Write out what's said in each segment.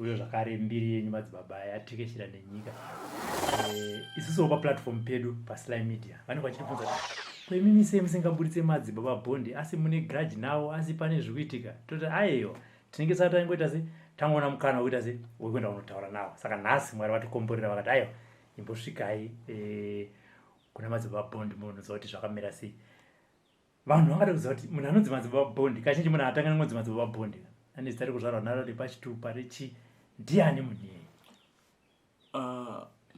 uyo zvakare mbiri yenyu madzibaba yatekeshera nenyika. Isusu pa platform pedu pa Sly Media. Vanhu vachibvunza kwemimi musingaburitse madzibaba bondi asi mune grudge nawo asi pane zvikuitika. Toti ayeyo tinenge sata ngoita se tangona mukana woita se wekuenda kunotaura nawo. Saka nhasi Mwari vatikomborera vakati ayo imbosvikai kuna madzibaba bondi munoziva kuti zvakamira sei. Vanhu vangada kuziva kuti munhu anonzi madzibaba bondi kazhinji munhu atanga nonzi madzibaba bondi ane zita rekuzvarwa naro repachitupa rechi ndiani munhu iyeye?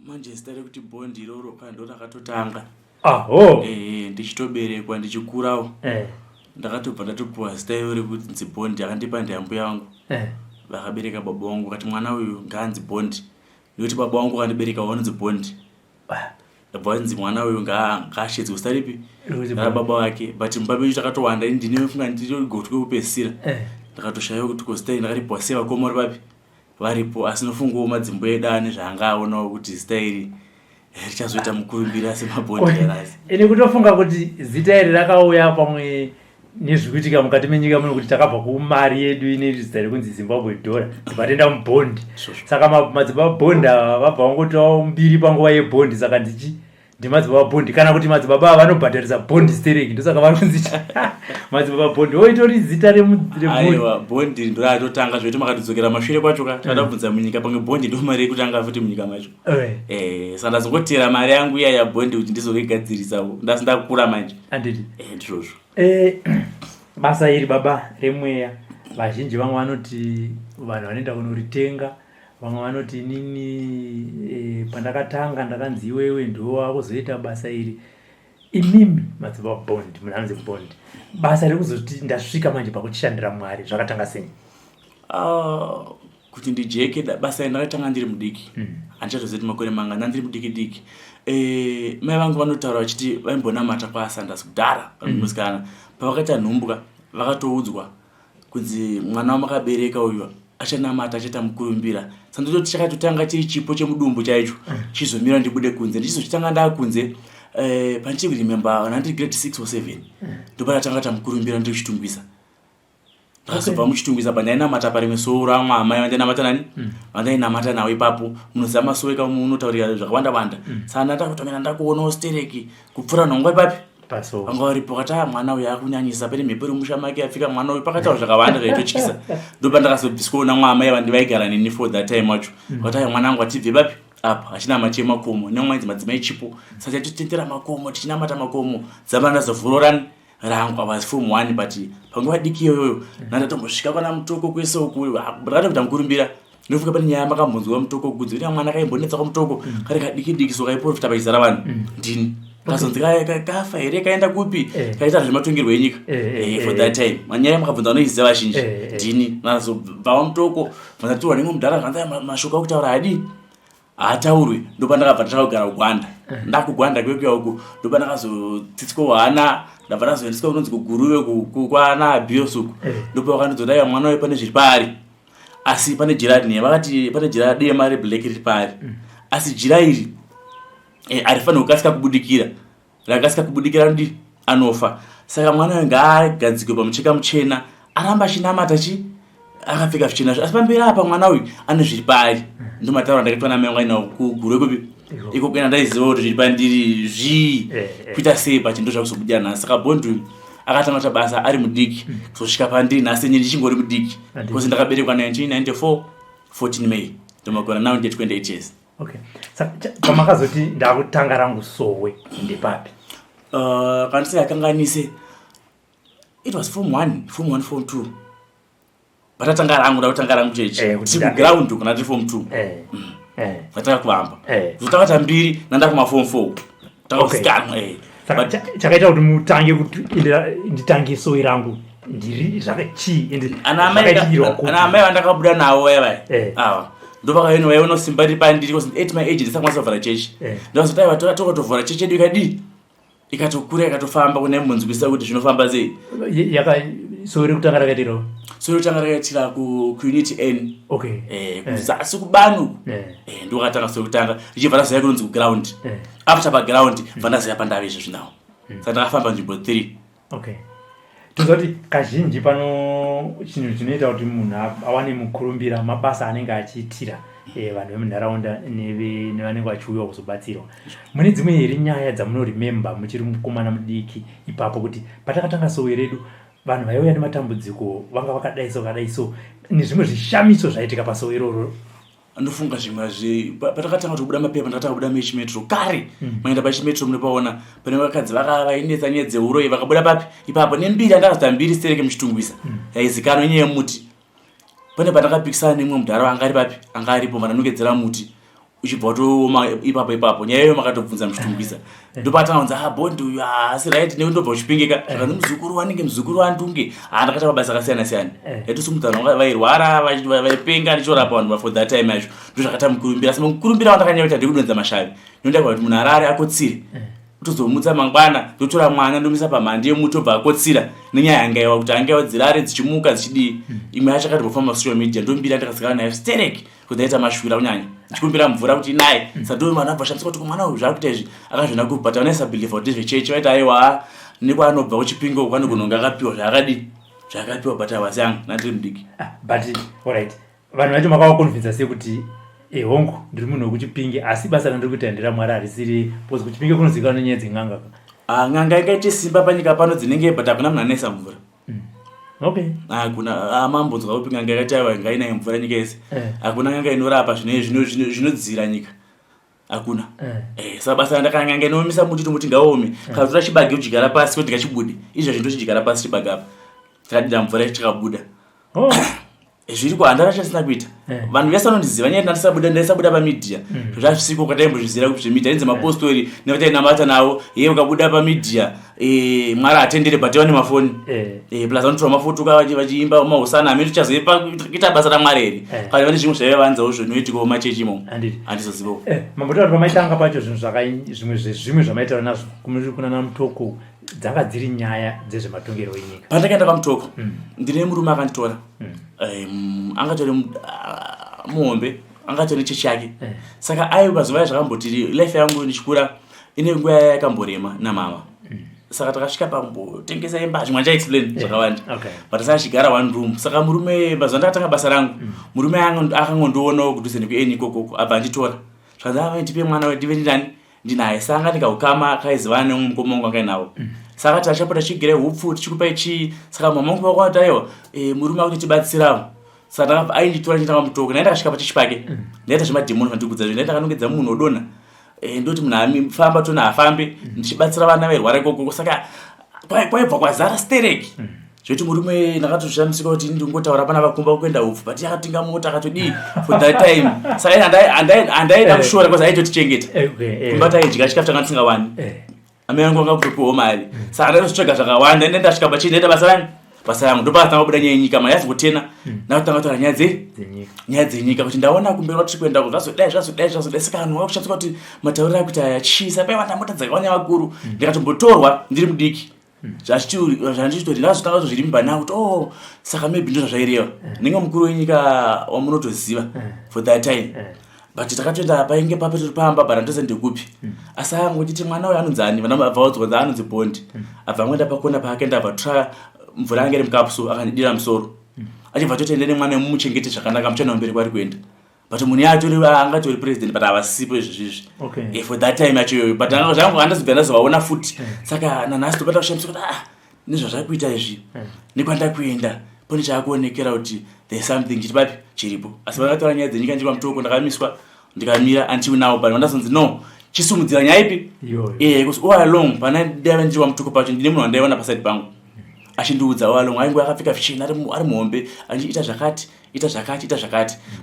Manje zita rekuti bondi iroro ndo rakatotanga. Aho. Ndichitoberekwa ndichikurawo. Ndakatobva ndatopuwa zita iro rekuti bondi akandipa ndiyambuya yangu. Vakabereka baba wangu kati mwana uyu ngaanzi bondi. Nekuti baba wangu akandibereka wanonzi bondi. Bwanzi mwana uyu ngaashedze zita ripi? Baba wake. But mubaba vedu takatowanda Ndine funga ndichigotwe kupesira. Ndakatoshayiwa kuti kozita iri ndakaripuwa sevakomori vapi varipo asi nofungawo madzimbo edu ane zvaangaonawo kuti zita iri richazoita mukurumbira semabondi yarasi. Ine kutofunga kuti zita iri rakauya pamwe nezvikuitika mukati menyika muno kuti takabva kumari yedu ine zita rekunzi Zimbabwe dollar tikatenda mubondi. Saka madzibaba bondi vabva vangotawo mbiri panguva yebondi. Saka ndimadzibaba bondi kana kuti madzibaba vanobhadharisa bondi stereki ndosaka vanonzi madzibaba bondi oitori zita remubondi. Aiwa bondi ndo ratotanga zvoita makatidzokera mashure kwacho takabvunza munyika pamwe bondi ndo mari yekutanga futi munyika macho. Saka ndazongotera mari yangu iya yabondi kuti ndizoigadzirisawo ndasi ndakura manje. Anditi ndizvozvo. Basa iri baba remweya vazhinji vamwe vanoti vanhu vanoenda kunoritenga, vamwe vanoti inini pandakatanga ndakanzi iwewe ndo wakuzoita basa iri. Imimi madzibaba bondi munanzi bondi basa rekuzoti ndasvika manje pakuchishandira Mwari zvakatanga sei? Kuti ndijeke basa ndakatanga ndiri mudiki. Handichazozeti makore manga ndandiri mudiki diki. Mai vangu vanotaura vachiti vaimbonamata kwaSandas kudhara musikana pavakaita nhumbuka vakatoudzwa kunzi mwana wamakabereka uyu achanamata achaita mukurumbira. Sandototi chakatotanga chiri chipo chemudumbu chaicho chizomira ndibude kunze ndichizochitanga ndakunze pandichi remember ndandiri grade 6 or 7 ndopatatanga tamukurumbira ndichitungwisa. Ndakazobva muchitungwisa pandainamata parimwe soro ramwe amai vandainamata nani vandainamata nawo ipapo munozama soro ika munotaurira zvakawanda wanda. Saka ndakatomera ndakuonawo stereki kupfura nhongwa ipapi vanga varipo kata mwana uyu akunyanyisa pane mhepo iri musha make afika mwana uyu pakataura zvakawanda zvaitotyisa. Ndopa ndakazobvisikoona mwamai vandivaigara neni for that time wacho vakati mwana wangu atibve papi apa achina machi emakomo nemwaidzi madzimai chipo saka titotendera makomo tichinamata makomo dzamba ndazovhurorani rangu was form 1 but panguva diki iyoyo ndatombosvika pana mutoko kwese uku ndakatoita mukurumbira ndofuka pane nyaya makambonzwa mutoko kudzi kuti mwana akaimbonetsa kwa mutoko kari kadiki diki so kaiprofita paizara vanhu Ndini kazonzi kafa here kaenda kupi kaita zvematongerwo enyika for that time manyaya makabvunza vanoiziva vazhinji Ndini nazobva mutoko vanzatirwa nemwe mudhara zvanza mashoko akutaura hadi haataurwi. Ndopa ndakabva ndakagara kugwanda ndakugwanda kwekuya uku ndopa ndakazotsitsiko hana ndabva ndazoendeswa kunonzi kuguruve kwana abiosuku ndopa vakandidzodaiwa mwana wayo pane zviri paari asi pane jira rinye vakati pane jira dema reblack riri paari asi jira iri arifanira kukasika kubudikira rakasika kubudikira ndi anofa. Saka mwana wayo ngaagadzikwe pamucheka muchena aramba achinamata akapfeka zvichena asi pamberi apa mwana uyu ane zviri paari. Ndomataura ndakaitwa namai vangu ainawo kugurwe kupi iko kuenda ndaiziva kuti zviri pandiri kuita sei pachindo zvakuzobudira nhasi. Saka bondi akatanga basa ari mudiki kuzosvika pandiri nhasi nyini ndichingori mudiki because ndakaberekwa 1994 14 May ndomakore now ndine 28 years. Saka pamakazoti ndakutanga rangu sowe ndepapi? Kandisingakanganise it was form 1 form 2 patatanga rangu ndakutanga rangu chechi ground kana ndi form 2 vataka kuvamba zotakata mbiri nandakuma form 4 takakusikana chakaita kuti mutange kuti nditange sowe rangu ndiri zvakachi ende ana amai vandakabuda nawo ava ndovakaino vaiona simba riri pandiri because at my age ndisakwanisa kuvhara chechi ndakazoti aiwa tokatovhara chechi yedu ikadii ikatokura ikatofamba kune munzwisa kuti zvinofamba sei. Sowe rekutanga rakaitirawo sowe rekutanga rakaitira kuunity N kuzasi kubanu ndokatanga sowe rekutanga richibva ndaziva kunonzi kuground after paground bva ndaziva pandave izvo zvinawo saka ndakafamba nzvimbo 3. tozoti kazhinji pano chinhu chinoita kuti munhu awane mukurumbira mabasa anenge achiitira vanhu vemunharaunda nevanenge vachiuya kuzobatsirwa. Mune dzimwe here nyaya dzamunoremember muchiri mukomana mudiki ipapo kuti patakatanga sowe redu vanhu vaiuya nematambudziko vanga vakadai so nezvimwe zvishamiso zvaitika pasowe iroro? Ndofunga zvimwe patakatanga kubuda mapepa ndakatanga kubuda mechimetro kare maenda pachimetro munopaona pane vakadzi vainetsa nyaya dzeuro vakabuda papi ipapo nembiri andakazita mbiri stereke muchitungwisa yaizikanwa nyaya yemuti. Pane pandakapikisana nemwe mudhara anga ari papi anga aripo vananongedzera muti uchibva kutooma ipapo nyaya iyo makatobvunza muchitungwisa ndopatanga kunza bondi uyu asi right ndobva uchipingika zvakanzi muzukuru wanenge muzukuru wandunge ndakata mabasa akasiyana-siyana yatosumudzana vairwara vaipenga ndichorapa vanhu for that time yacho ndozvakata mukurumbira asi mukurumbira wandakanyanya kuti handikudonza mashavi nondaiwa kuti munhu arare akotsire utozomutsa mangwana ndotora mwana ndomisa pamhandi yemuti obva akotsira nenyaya angaiwa kuti angaiwa dzirare dzichimuka dzichidii imwe yacho akatobva social media ndombira ndakazikana nayo stereki kuti aita mashwira kunyanya chikumbira mvura kuti naye sadoi mwana abva shamisa kuti mwana uyu zvakuita izvi akazvina but anaisa believe kuti zvechechi vaita aiwa nekwaanobva kuchipingo kwanogononga akapiwa zvakapiwa but awasi yangu nandiri mudiki but alright vanhu vacho makavakonvinza sei kuti hongu ndiri munhu wekuchipinge asi basa randiri kuita ndira mwari harisiri because kuchipinge kunozivikanwa nenyaya dzeng'anga ng'anga ikaite simba panyika pano dzinenge but hakuna munhu anaisa mvura. Okay. Hakuna amambonzwa kuti ng'anga yakataiwa ngainaye mvura nyika yese. Hakuna ng'anga inorapa zvinodzira nyika. Hakuna. Saka basa ndakang'anga inomisa muti ngaome. Kana tora chibage uchigara pasi kuti ngachibude. Izvo zvinhu chigara pasi chibage apa. Takadida mvura chikabuda. Zviri kuhandara chasina kuita. Vanhu vese vanondiziva nyaya ndasabuda pamedia. Zvazvisiko kwataimbozvizira kuti zvemedia inze mapostori nevatainamata nawo ukabuda pamedia mwari atendere but vane mafoni. Plus vanotora mafoto vachiimba mahosana amene tichazoipa kuita basa ramwari here. Kana vane zvimwe zvaivanzawo zvinoitikawo machechi imo. Handizozivawo. Mambotora kuti pamaitanga pacho zvimwe zvamaitawo nazvo kuna mutoko dzanga dziri nyaya dzezvematongero enyika. Pandakaenda pamutoko ndine murume akanditora angatori muhombe angatori chechi yake saka aipazuva zvakamboti life yangu ndichikura ine nguva yakamborema namama saka takasvika pambotengesa imba zvimwe ndichaexplain zvakawanda but sachigara one room saka murume pazuva ndakatanga basa rangu murume akangondoonawo kudhuze nekueni ikokoko abva anditora zvakanzi ndipe mwana ndive ndinani ndinaye saka ndikaukama akaizivana nemukoma wangu angainawo saka tachapota chigere hupfu tichikupai chii saka mama wangu vakwataiwa murume akuti tibatsirawo saka ainditora nditanga mutoko naenda kasvika pachipake ndaita zvemadhemoni vandikudza zvo ndaita kanongedza munhu odona ndoti munhu afamba tona afambe ndichibatsira vana vairwara ikoko saka kwaibva kwazara stereki zvoti murume ndakatozvishamisika kuti ndingotaura pana vakumba kuenda hupfu but yakatinga mota akatodii for that time saka handaida kushora because aitotichengeta kumba taidya chikafu tanga tisingawani amai vangu vanga kutopiwawo mari saka ndaitotsvaga zvakawanda ndasvika pachii ndaita basa yangu ndopatanga kubuda nyaya yenyika mari yazingotena ndakutanga kutaura nyaya dzenyika kuti ndaona kumberi kwatiri kuenda zvazodai saka vanhu vakushamisa kuti matauriro akuita ayachii saka paivanda mota dzakawanya vakuru ndikatombotorwa ndiri mudiki zvandichitori ndazotanga kuzvirimba nawo kuti saka maybe ndo zvazvaireva ndinge mukuru wenyika wamunotoziva for that time but takatoenda painge papetori pamba bara ndose ndikupi asi angotiti mwana uyu anonzani vana abva wadzonza anonzi bondi abva amwenda pakona paakaenda abva tora mvura yange iri mukapsu akandidira musoro achibva totoenda nemwana mumuchengete zvakanaka muchana mberi kwari kuenda but munhu angatori president but havasipo izvizvi for that time yacho iyoyo but zvangu handazobva ndazovaona futi saka nanhasi topata kushamisa kuti nezvazvakuita izvi nekwandakuenda pone chaakuonekera kuti there's something chitipapi chiripo asi vakatora nyaya dzenyika ndiri pamutoko ndakamiswa ndikamira until now but vandazonzi no chisumudzira nyaya ipi because all along pana ndaiva ndiri pamutoko pacho ndine munhu wandaiona paside pangu achindiudza all along ainge akapfeka fichini ari muhombe achiita zvakati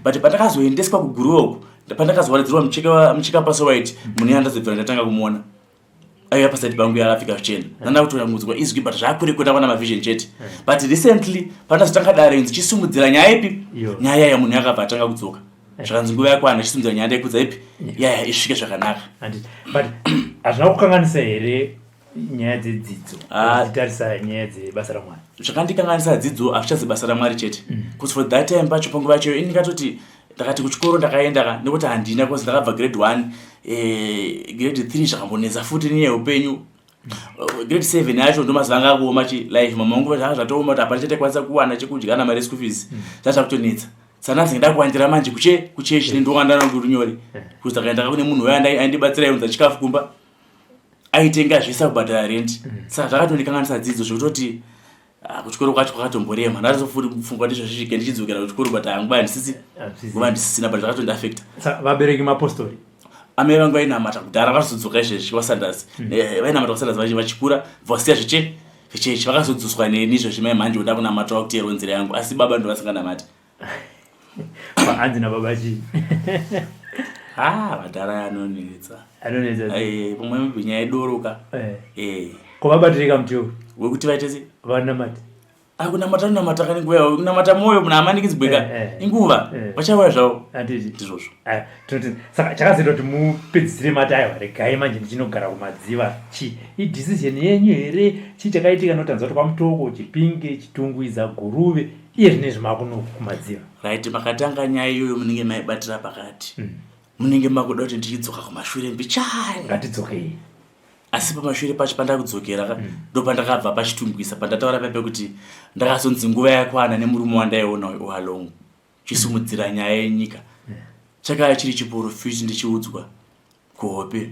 but pandakazoendeswa kuguruoko pandakazowaridzirwa mucheka pasowaiti munhu yandazobvira ndatanga kumuona aiva paside pangu yakapfeka fichena ndandakutoramudzwa izwi but zvakurekwenda kwana mavision chete but recently pandazotanga dare inzi chisumudzira nyaya ipi nyaya yamunhu yakabva atanga kudzoka zvakanzi nguva yakwana chisumudzira nyaya ndaikudza ipi yaya isvike zvakanaka but hazvina kukanganisa here nyaya dzedzidzo dzitarisa nyaya dzebasa ramwari zvakandikanganisa dzidzo hazvichazi basa ramwari chete because for that time pacho panguva yacho ini ndikatoti ndakati kuchikoro ndakaenda nekuti handina because ndakabva grade 1 grade 3 zvakambonetsa futi nenyaya yeupenyu grade 7 yacho ndo mazanga kuoma chi life mamangu zvatooma kuti apana chete kwanisa kuwana chekudya na mari school fees zvakutonetsa sana zingida kuwanjira manje kuchechi ndowanda nangurunyori kuza kaenda kune munhu waya aindibatsira yonza chikafu kumba aitenga zvisa kubhadhara rent saka zvakatonikanganisa dzidzo zvekutoti kuchikoro kwacho kwakatomborema ndazofunga ndizvo zvisvike ndichidzokera kuchikoro but hanguba ndisisina but zvakatondiafecta saka vabereki mapostori amai vangu vainamata kudhara vakazodzoka izvezvi kwasandazi vainamata kwasandazi vachikura vasiya zvichechi vakazodzoswa nenizvo zvimai manje uda kunamata wakutero nzira yangu asi baba ndo vasinganamati hanzi nababa chii vadhara anonetsa pomwe mubhinya yaidoroka kwavabatirika mutiwo wekuti vaitese vanamati kunamata kane nguva kunamata moyo muna amanikidzibweka inguva vachauya zvavo ndizvozvo saka chakazoita kuti mupedzisire mati aiwa regai manje ndichinogara kumadziva chi idhesisheni yenyu here chii chakaitika notanza kuti kwamutoko chipinge chitungwiza guruve iye zvinezvi makuno kumadziva right makatanga nyaya iyoyo munenge maibatira pakati munenge makuda kuti ndichidzoka kumashure mbichai ngatidzokei asi pamashure pacho pandakudzokera ndopandakabva pachitungwisa pandataura pepe kuti ndakazonzi nguva yakwana nemurume wandaiona uhalongu chisumudzira nyaya yenyika chakaya chiri chiprofiti ndichiudzwa kuhope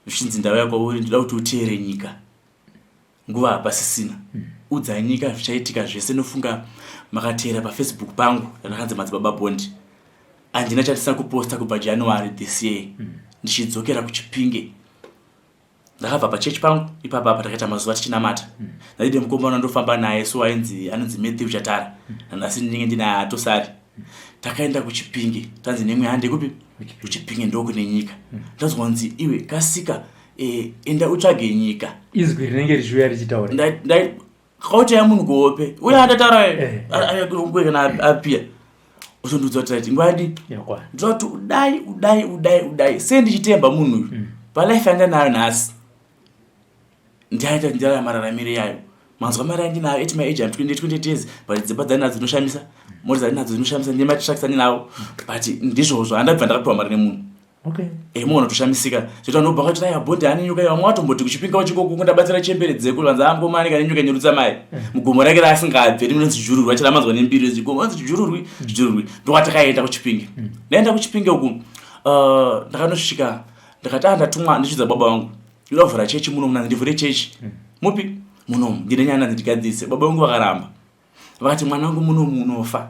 zvichinzi ndauya kwauri ndoda kuti uteere nyika nguva hapasisina udza nyika zvichaitika zvese nofunga makateera pafacebook pangu randakanzi madzibaba bondi handina chandisina kuposta kubva January this year ndichidzokera kuchipinge ndakabva pachechi pangu ipapa patakaita mazuva tichinamata ndadide mukomana ndofamba naye so anonzi Matthew Chatara nasi ndinenge ndinaye atosari takaenda kuchipinge tanzi nemwe hande kupi kuchipinge ndokune nyika ndazwa nzi iwe kasika enda utsvage nyika izwi rinenge richiuya richitaura kauta yamunhu kuhope uye andataura kana apia usondudza kuti ngwadi ndoti udai sendichitemba munhu uyu palife yanga nayo nhasi ndiaita ndira mararamire yayo manzwa mari andinayo at my age I'm 20 years but dzimba dzanadzo dzinoshamisa mori dzanadzo dzinoshamisa ndematishaksani nawo but ndizvozvo handabva ndakapiwa mari nemunhu munhu toshamisika zvita nobva kuti aya bondi aninyuka iwa mwatomboti kuchipinga wachikoko kundabatsira chembere dzeko lanza amkomani kana nyuka nyerutsa mai mugomo rake rasingabve rinonzi jururwi achira manzwa nembiri zvigomo nzi jururwi ndokatakaenda kuchipinge ndaenda kuchipinge uku ndakanosvika ndakati ndatumwa ndichidza baba vangu ida kuvhura chechi muno muna ndivhure chechi mupi muno ndine nyana ndigadzise baba vangu vakaramba vakati mwana wangu muno munofa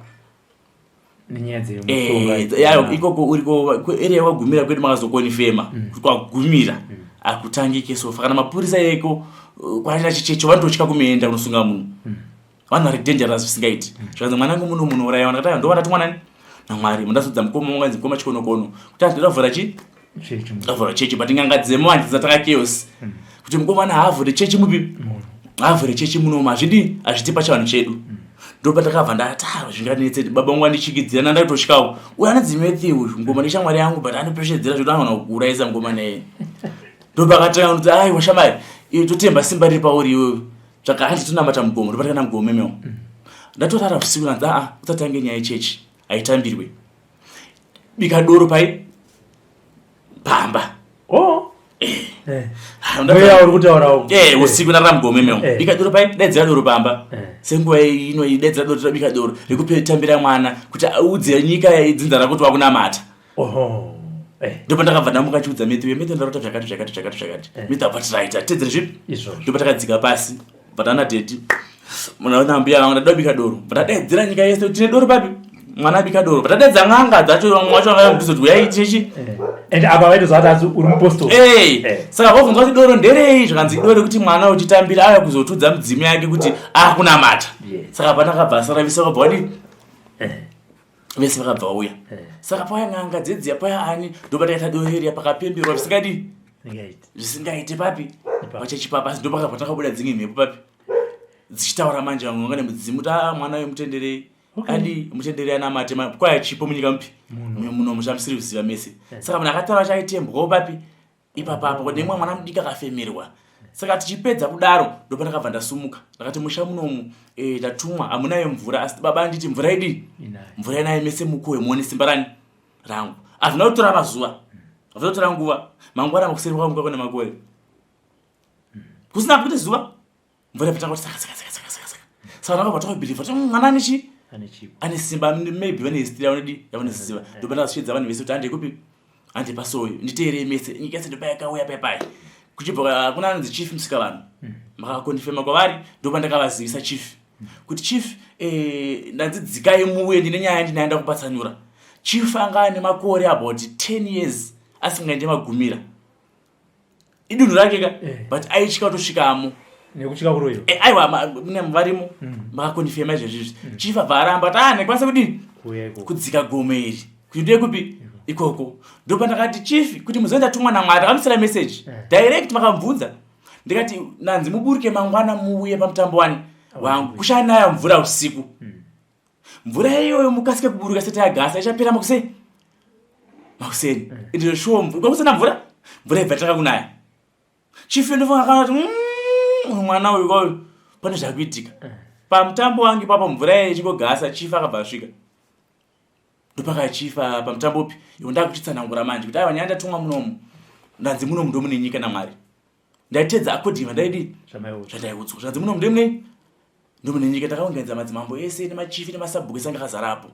yayo ikoko uriko area wagumira kwedu makazokoni fema kwagumira akutangike sofa kana mapurisa yeko kwaita chichecho vandotya kumeenda kunosunga munhu vanhu vari dangerous visingaiti zvanzi mwana wangu muno muno uraiwa ndakati ndo vandati mwana namwari mundasudza mukoma wangu anzi mukoma chikonokono kuti andida kuvhura chi avhura chechi but ngangadzemo handidza taka chaos kuti mukomana haavhure chechi mupi haavhure chechi muno mazvidi hazviti pachivanhu chedu ndopatakabva ndatara zvinganetse baba wangu andichikidzira nandakutosvikawo uye anonzi Matthew ngoma neshamwari yangu but anopeshedzera zvoda angona kuuraisa ngoma naye ndopakatanga kuti ai washamai totemba simba riri pauri iwewe tsvaka handitonamata mugomo ndopatakana mugomo memewo ndatorara usiku nanzi usatange nyaya yechechi haitambirwe bika doro pai pamba usiku ndarara mugomo memewo bika doro pai daidzira doro pamba senguva ino idaidzira doro tabika doro rekutambira mwana kuti audze nyika idzinzana kuti wakunamata ndopandakabva ndamuka chiudza Matthew ndarota zvakati mitapatiraita tedzere zvipi ndopatakadzika pasi patanadheti muna mbuya vangu ndada bika doro patadaidzira nyika yese tine doro papi mwana abika doro patadaidza ng'anga dzacho vamwe vacho vangayambisa kuti uyai chechi and apa vaitozvati uri mupostori saka vobvunzwa kuti doro nderei zvakanzi doro rekuti mwana uchitambira aya kuzotudza mudzimu yake kuti akunamata saka pandakabva saravisa kabva wadi vese vakabva vauya saka paya ng'anga dzedziya paya ani ndopataita doro riya pakapemberwa zvisingaite papi pachechipapa asi ndopakabva takabuda dzimwe mhepo papi dzichitaura manje vamwe vangane mudzimu kuti mwana wemutenderei adi mutendere anamate kwaya chipo munyika mupi muno mushamsiri kuziva mese saka munhu akataura chaitembwawo papi ipapapo nemwe mwana mudiki akafemerwa saka tichipedza kudaro ndopandakabva ndasumuka ndakati musha munomu ndatumwa hamunayo mvura asi baba anditi mvura idi mvura inayo mese mukowe muone simba rani rangu hazvina kutora mazuva hazvina kutora nguva mangwana makuseri kwamuka kune makore kusina kuti zuva mvura patanga kuti saka ndakabva believe kuti mwana ane simba maybe vane history yavanodi yavanoziva ndopanda kusvedza vanhu vese kuti hande kupi hande pasoyo nditeerei mese nyika yese ndopa yakauya paipai kuchibva kuna anonzi chief musika vanhu makakondifema kwavari ndopa ndakavazivisa chief kuti chief ndanzidzikai muuye ndine nyaya yandinaenda kupatsanura. Chief anga ane makore about 10 years asingaende magumira idunhu rake ka but aichika kutosvikamo nekuchika kuroyo aiwa mune muvarimo makakondifema izvezvizvi. Chief abva aramba kuti nekwanisa kudini kudzika gome iri kuti ndiye kupi ikoko. Ndopa ndakati chief kuti muzoenda tumwa naMwari akamisira message direct makamubvunza ndikati nanzi muburuke mangwana muuye pamutambo wani wangu kushanaya mvura usiku. Mvura iyoyo mukasike kuburuka seti yagasa ichapera makuseni ndiro shomvu kwakusina mvura ibva takakunaya. Chief ndofunga kana kuti mwana uyu kwayo pane zvakuitika pamutambo wangu papa mvura ichingogasa. Chief akabva asvika ndopaka chief pamutambo upi iwo ndakuchitsanangura manje kuti aiwa nyaya ndatumwa munomu ndanzi munomu ndo mune nyika naMwari ndaitedza akodhima ndaidi zvandaiudzwa zvanzi munomu ndemune ndomune nyika takaunganidza madzimambo ese nemachifi nemasabhuku ese anga akazarapo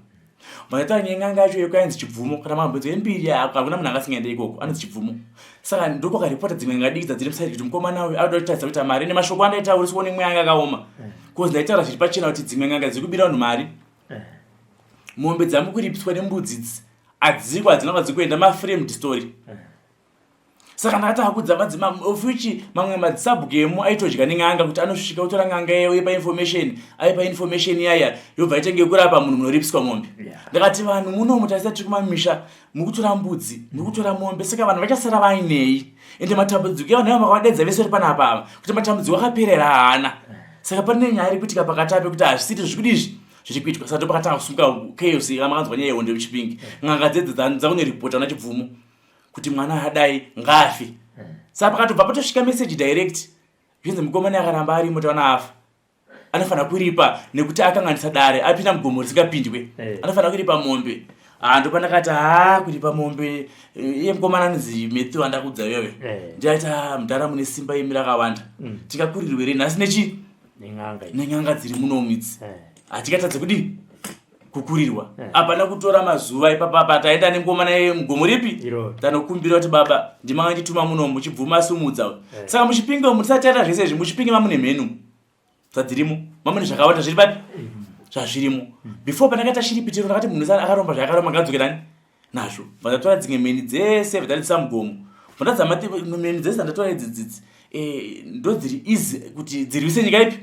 mataura nyenganga yacho yekuyanzi chibvumo kana mambo embiri hakuna munhu angasingaenda ikoko anonzi chibvumo. Saka ndopakaripota dzimwe ngadiki dzadziri musaidi kuti mukoma uyu auda kutaridza kuti mari nemashoko andaitauriswa nemwe anga akaoma kozi ndaitaura zviri pachena kuti dzimwe nganga dziri kubira vanhu mari mombe dzamukuripiswa nembudzi idzi adziko hadzinonga dzikuenda maframed story. Saka ndakati akudza madzimambo of which mamwe madzisabhuku emo aitodya neng'anga kuti anosvika kutora ng'anga yayo ipa information aipa information yaya yobva itenge kurapa munhu munoripiswa mombe. Ndakati vanhu munomu taisa tiri kumamisha mukutora mbudzi mukutora mombe saka vanhu vachasara vainei ende matambudziko evanhu ava makavadedza vese uri panapa kuti matambudziko akaperera hana. Saka pane nyaya iri kuitika pakati apo kuti hazvisiti zvikudizvi zviri kuitwa. Saka ndopakatanga kusumuka chaos yamakanzwa nyaya yehondo yeChipinge ng'anga dzedze dzakuneripota nachibvumo kuti mwana adai ngafi. Saka pakatobva patosvika message direct zvinzi mukomana akaramba arimo tawana afa anofanira kuripa nekuti akanganisa dare apinda mugomo risingapindwe anofanira kuripa mombe. Ndopa ndakati kuripa mombe iye mukomana anonzi Matthew andakudza iyoyo ndiaita mudhara mune simba imi rakawanda tikakurirwe rei nhasi nechi nenyanga dziri munomu idzi hatikatadze kudi kukurirwa apana kutora mazuva ipapapa taenda nemukomana yemugomo ripi tanokumbira kuti baba ndimanga ndituma munomu muchibvuma sumudza. Saka muChipinge musati taita zvese izvi muChipinge mamune mhenu dzadzirimo mamune zvakawanda zviri papi zvazvirimo. Before pandakaita shiripitiro ndakati munhu akaromba zvakaromba ngadzokerani nazvo vandatora dzimwe mheni dzese vadzadisa mugomo vandadzamati mheni dzese ndandatora idzidzidzi ndo dziri easy kuti dzirwise nyika ipi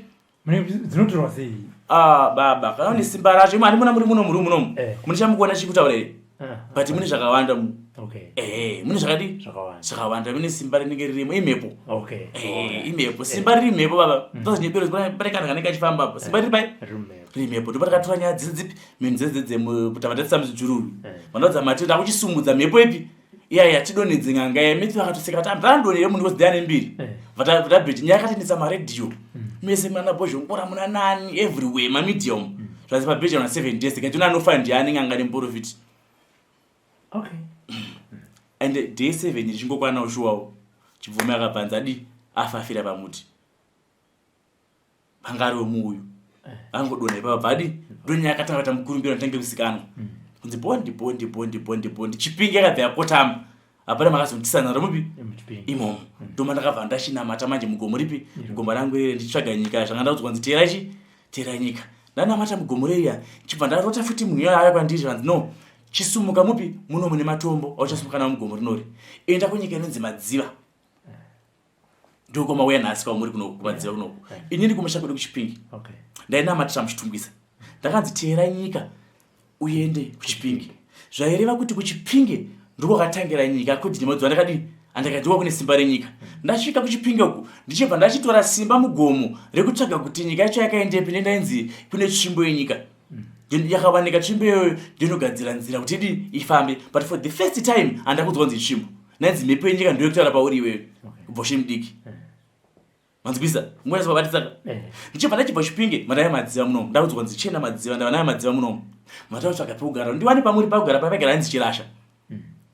dzinotorwa sei. Baba kana une simba racho imani muna muri munomu munichamukona chikutaura here but mune zvakawanda mune zvakadi zvakawanda mune simba rinenge ririmo imhepo imhepo simba riri mhepo baba tozonyepero pane kana kanenge achifamba simba riri pai riri mhepo ndopa takatora nyaya dzisi dzipi mheni dzedzedze tavatadzisa muzvijururu vandaudza mati takuchisumudza mhepo ipi iyaya tidonedze ng'anga yamiti vakatoseka kuti ambrandonere munhu kozidzana nembiri vatabheti nyaya yakatendesa maredhiyo mese muna bozhongora muna nani everywhere mamedium zvasi pabheja na 7 days kati anofa ndiani ng'anga nemprofit and day 7 ichingokwana ushuwawo chibvume akabvanza afafira pamuti pangari wemuuyu angodona ipapa badi ndonyaya yakatanga kuti mukurumbiro ntange kusikanwa kunzi bondi Chipinge yakabva yakotama apana makazontisana romupi imomo ndoma ndakabva ndachinamata manje mugomo ripi mugomo rangu rere ndichitsvaga nyika zvangandaudzwa nzi teera nyika ndanamata mugomo reriya chibva ndarota futi munhu iyoyo aya kwandiri zvanzi no chisumuka mupi muno mune matombo auchasumuka nawo mugomo rinori enda kunyika inonzi Madziva ndokoma uya nhasi kwamuri kunoku kumadziva kunoku inini kumusha kwedu kuChipinge ndainamatira muchitungwisa ndakanzi teera nyika uende kuChipinge zvaireva kuti kuChipinge ndokwakatangira nyika kuti ndimodzwa andakadiwa kune simba renyika ndasvika kuChipinge uku ndichibva ndachitora simba mugomo rekutsvaga kuti nyika yacho yakaendepi nendainzi kune tsvimbo yenyika yakawanika tsvimbo iyoyo ndinogadzira nzira kuti ifambe but for the first time andakudzwa nzi tsvimbo nainzi mhepo yenyika ndiyo kutaura pauri iweyo kubvoshe mudiki manzwisa mweso babatisaka ndichibva ndachibva Chipinge mandaya Madziva munomu ndakudzwa nzi chena Madziva ndava nayo Madziva munomu matakutsvaga pekugara ndiwane pamuri pakugara papagara nzi Chirasha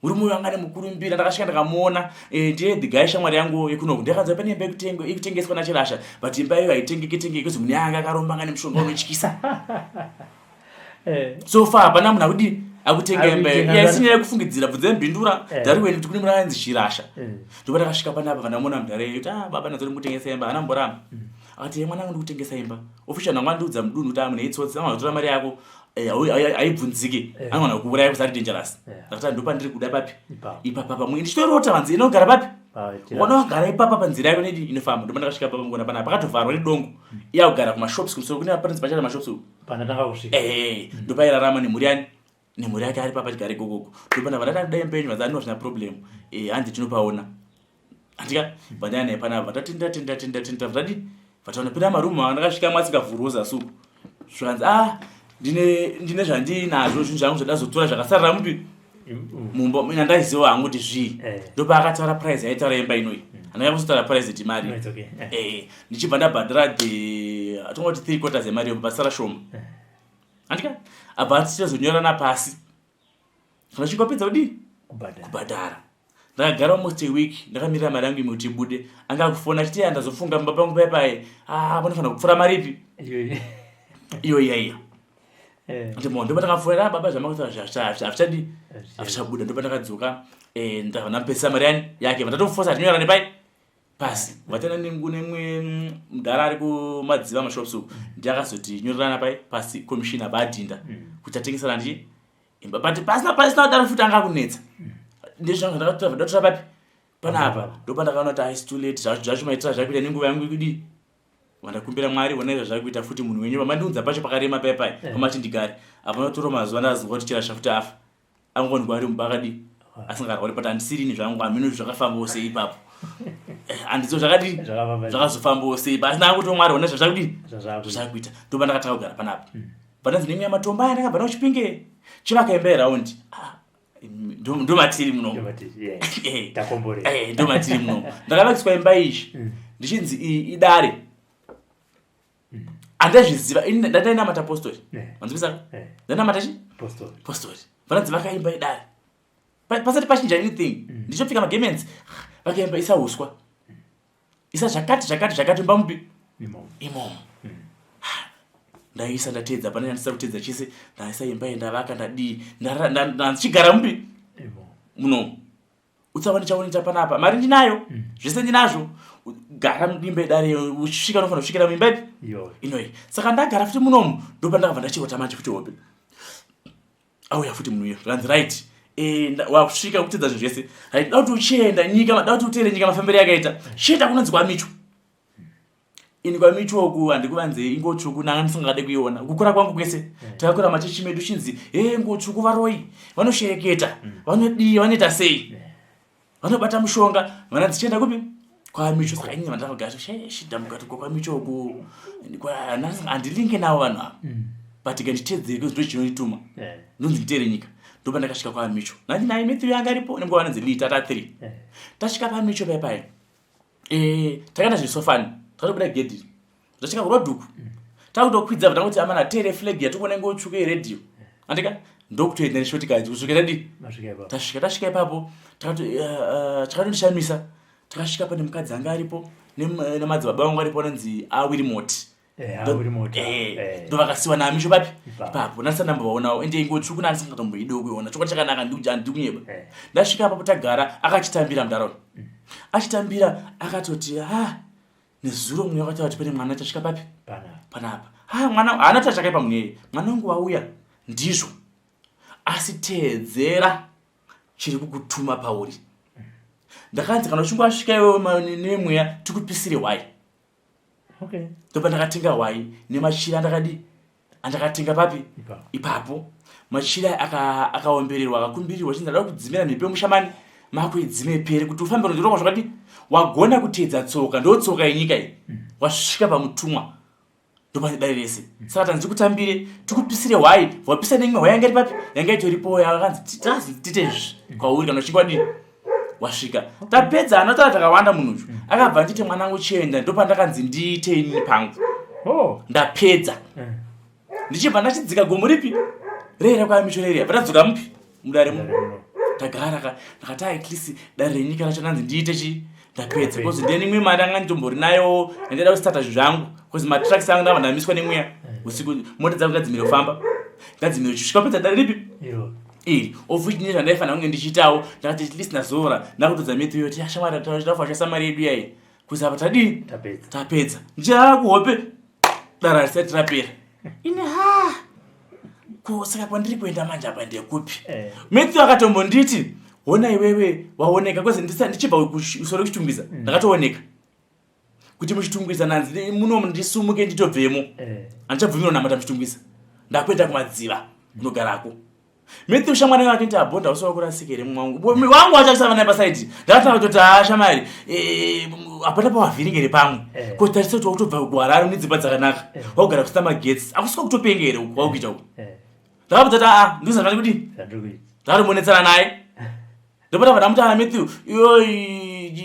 uri moyo wanga nemukurumbira ndakasvika ndakamuona ndiye the guy shamwari yangu yekunoku ndakanzwa pane imba ikutengeswa nachirasha but imba iyo haitengeki kuzi mune anga akaromba anga nemushonga unotyisa so far hapana munhu akudi akutenga imba iyo yaisinyaya kufungidzira bvunze mbindura ndariweni kuti kune munhu anzi chirasha ndopa ndakasvika panapa vandamuona mudhare kuti baba nazori mutengesa imba hana mborama akati mwana wangu ndikutengesa imba official nangu andiudza mudunhu kuti amune itsotsi amanotora mari yako aibvunzike anowana kuuraya kusari dangerous ndakati ndopa ndiri kuda papi ipapa pamwe ndichitorota vanzi inogara papi wanogara ipapa panzira yako nedi inofamba ndopa ndakasvika papa ngona panapa pakatovharwa nedongo iya kugara kumashops kumusoro kune panzi pachata mashops panatanga kusvika ndopa irarama nemhuri yani nemhuri yake ari papa chigare kokoko ndopa ndavadada kudai mpenyu vanzi anova zvina problem hanzi tinopaona andika vandaya naye panapa vatatinda vatadi vataona pina marumu andakasvika masikavhuroza suku zvanzi ndine zvandinazvo zvinhu zvangu zvadazotora zvakasarira mupi mumba mina ndaiziva hangu kuti zvii ndopa akataura price aitaura imba inoi handanga kuzotaura price ti mari ndichibva ndabhadhara atongoti 3/4 yemari yomba pasara shoma andika abva tichazonyorana pasi kana chingopedza kudii kubhadhara ndakagara almost a week ndakamirira mari yangu imwe kuti ibude anga kufona chiti andazofunga mumba pangu paipai panofanira kupfura maripi iyo iya ndimo ndopa ndakafuura baba zvamakutaura zvichadi hazvichabuda ndopa ndakadzoka ndapesa mari yani yake vatatofosa tinyorane pai pasi vatenda nemwe mudhara ari kumadziva mashops uku ndiakazoti nyorerana pai pasi komishina baadhinda kuti atengesana ndi imba but pasina kudaro futi anga kunetsa ndizvangu ndakatora papi panapa ndopa ndakaona kuti haisi too late zvacho maitira zvakuita nenguva yangu ikudii vandakumbira mwari vona izvo zvakuita futi munhu wenyu vamandiudza pacho pakarema paipai pamati ndigare apanotora mazuva ndazingwa kuti chirasha futi afa angondigwa ari mumba akadii asingarwari pati handisirini zvangu hamino zvakafambawo sei ipapo handizo zvakadii zvakazofambawo sei pasina anguti mwari vona zvazvakudii zvakuita ndopa ndakataka kugara panapa pananzi nemwe yamatombo aya ndakabva nauchipinge chivakaimba yeraundi ndomatiri munomu ndomatiri munomu ndakavakiswa imba izvi ndichinzi idare andazviziva ndandainamata postori vanzivisa ndanamata chi postori vananzi vakaimba idare pasati pachinja anything ndichopfika magemens vakaimba isa uswa isa zvakati mbamupi imomo ndaisa ndateedza pane ndandisa kuteedza chese ndaisa imba ndavaka ndadii ndichigara mupi muno utsaona chaoneta panapa mari ndinayo zvese ndinazvo gara mudimba idare uchisvika unofanira kusvikira muimba ipi inoi saka ndagara futi munomu ndopa ndakabva ndachiota manje futi hope auya futi munhu uyo zvanzi right wakusvika kuteedza zvinhu zvese right da kuti uchienda nyika da kuti uteere nyika mafambiro yakaita chienda kunonzi kwamicho ini kwamicho oku handikuvanze ingotsvuku nanga ndisingade kuiona kukura kwangu kwese takakura machechi medu chinzi ngotsvuku varoi vanoshereketa vanodii vanoita sei vanobata mushonga vananzi chienda kupi kwamicho saka inini vandakagara shidamukati kwamicho oku handilinge navo vanhu ava but nganditeedzere kuzvo chinondituma ndonzi nditere nyika ndopa ndakasvika kwamicho nandinaye Matthew yanga aripo nemwe vananzi Lee tata 3 tasvika pamicho paipai takaenda zvisofani takabuda gedhi tasvika kurodhuku takutokwidza vandakuti amana tere flag yatikuona ngotsvuka yeredhiyo andika ndokutoenda neshotikaji kusvikira di tasvika ipapo takatondishamisa takasvika pane mukadzi anga aripo nemadzibaba vangu aripo anonzi awirimoti ndovakasiwa namisho papi ipapo ndandisandambovaonawo ende ingotsvuku nandisingatomboidiwo kuiona chokwa chakanaka ndikunyeba ndasvika apapo tagara akachitambira mudharaunda achitambira akatoti nezuro mumwe wakataura kuti pane mwana chasvika papi panapa mwana haana kuti achakaipa muneye mwana wangu wauya ndizvo asi teedzera chiri kukutuma pauri ndakanzi kana uchinge wasvika iwe nemweya tikupisire hwai ndopa ndakatenga hwai nemachira andakatenga papi ipapo machira akaombererwa akakumbirirwa chinzi ndada kudzimira mhepo yemushamani mako idzime pere kuti ufambe nondirokwa zvakati wagona kuteedza tsoka ndotsoka yenyika iyi wasvika pamutumwa ndopa dare rese saka tanzi kutambire tikupisire hwai wapisa neimwe hwai yanga iri papi yanga itoripo yakanzi titezvi kwauri kana uchinge wadini wasvika tapedza anotaura takawanda munhuyu akabva nditi mwanangu chienda ndopa ndakanzi ndiite inini pangu ndapedza ndichibva ndachidzika gomo ripi reera kwamicho reera patadzoka mupi mudare muno tagara ndakati at least dare renyika racho nanzi ndiite chi ndapedza because ndeni imwe mari anganitombori nayo ndenda kustarta zvangu because matracks angu ndava ndamiswa nemweya usiku mota dzangu ngadzimire kufamba ngadzimire kusvika pedza dare ripi iri of which ndine zvandaifanira kunge ndichiitawo ndakati at least ndazora ndakutodza metu yoti ashamwari tafa mari yedu yayi kuzi apa tadini tapedza ndichirara kuhope dara risati rapera ine saka kwandiri kuenda manje apa ndekupi metu akatombonditi ona iwewe waoneka kwese ndichibva kusoro kuchitungwiza ndakatooneka kuti muchitungwiza nanzi munomu ndisumuke nditobvemo handichabvumirwa namata muchitungwiza ndakuenda kumadziva kunogarako metu shamwari wake ndi abhonda usowa kurasikere mwangu wangu achasava naye pasaidi ndakatanga kutoti shamwari apata pawavhiringere pamwe kotarisa kuti wakutobva kugwararo nedzimba dzakanaka wakugara kusita magetsi akusvika kutopengere wakuita uku ndakaputati ndizvandani kuti ndakatomonetsana naye ndopata vanamutana Matthew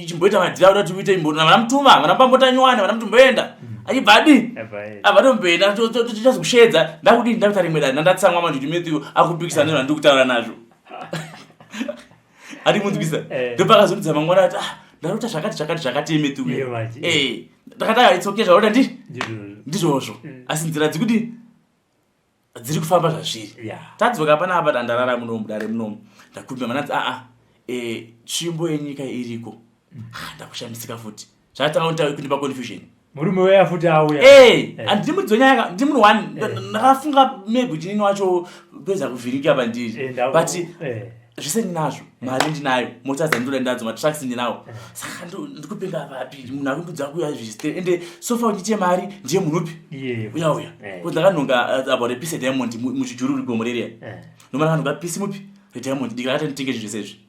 chimboita madhira kuti uite imbono vanamutuma vanapambotanywane vanamutomboenda achibva adi avatomboenda tichazokushedza ndakuti ndakuita rimwe dani ndatsamwa manjuti Matthew akupikisa nezvandiri kutaura nazvo ari munzwisa ndopakazonudza mangwana ati ndakuita zvakati Matthew ndakati it's okay zvakuita ndizvozvo asi nzira dzikuti dziri kufamba zvazviri tadzoka panapa dandarara munomu dare munomu ndakumbira mananzi tsvimbo yenyika iriko ndakushandisika futi zvatanga kuti pa confusion murume weya futi auya andiri mudzonyaka ndi munhu one ndakafunga maybe kuti nini wacho peza kuvhirika pandiri but zvese ndinazvo mari ndinayo mota dzandinoda ndadzo matracks ndinawo saka ndikupinga vapi munhu akumbudza kuya zviste ende sofa uchiite mari ndiye munhupi uya kuti ndakanonga about a piece of diamond muchijuru rigomo reria nomara kanonga piece mupi diamond ndikakati nditenge zvesezvi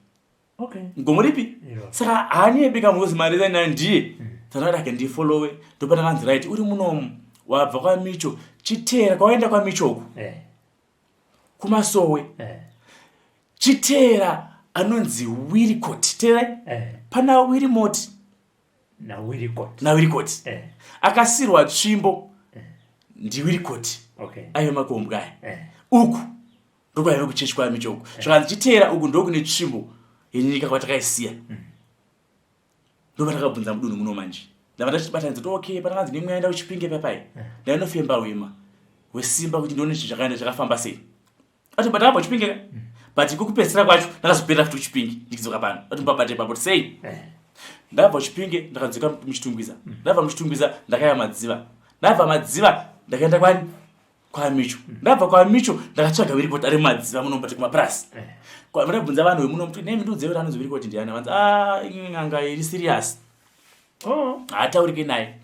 gomo ripi saka hani yebika mukozi mari zainayo ndiye tsanodake ndifollowe ndopata kanzi right uri munomu wabva kwamicho chitera kwaenda kwamichoko kumasowe chitera anonzi Wirikot tera pana Wirimoti na Wirikot akasirwa tsvimbo ndi Wirikot ayo makombwa uku ndokwaiva kuchechwa michoko zvakanzi chitera uku ndokune tsvimbo yenyika kwatakaisiya ndopatakabvunza mudunhu muno manje ndava ndachibatanidza kuti okay patakanzi nemwe aenda kuchipinge papai ndainofemba wema wesimba kuti ndione zvakaenda zvakafamba sei ati patapa kuchipinge but kukupedzisira kwacho ndakazopera kuti uchipinge ndikidzoka pano ati mbabate papo sei ndabva uchipinge ndakadzoka muchitungwiza ndabva muchitungwiza ndakaya madziva ndabva madziva ndakaenda kwani kwamicho ndabva kwamicho ndakatsvaga Wirikot ari madziva munombati kumaprasi ndabvunza vanhu vemuno kuti nemi ndiudzei kuti anonzi Wirikot ndiani vanzi ing'anga iri serious haataurike naye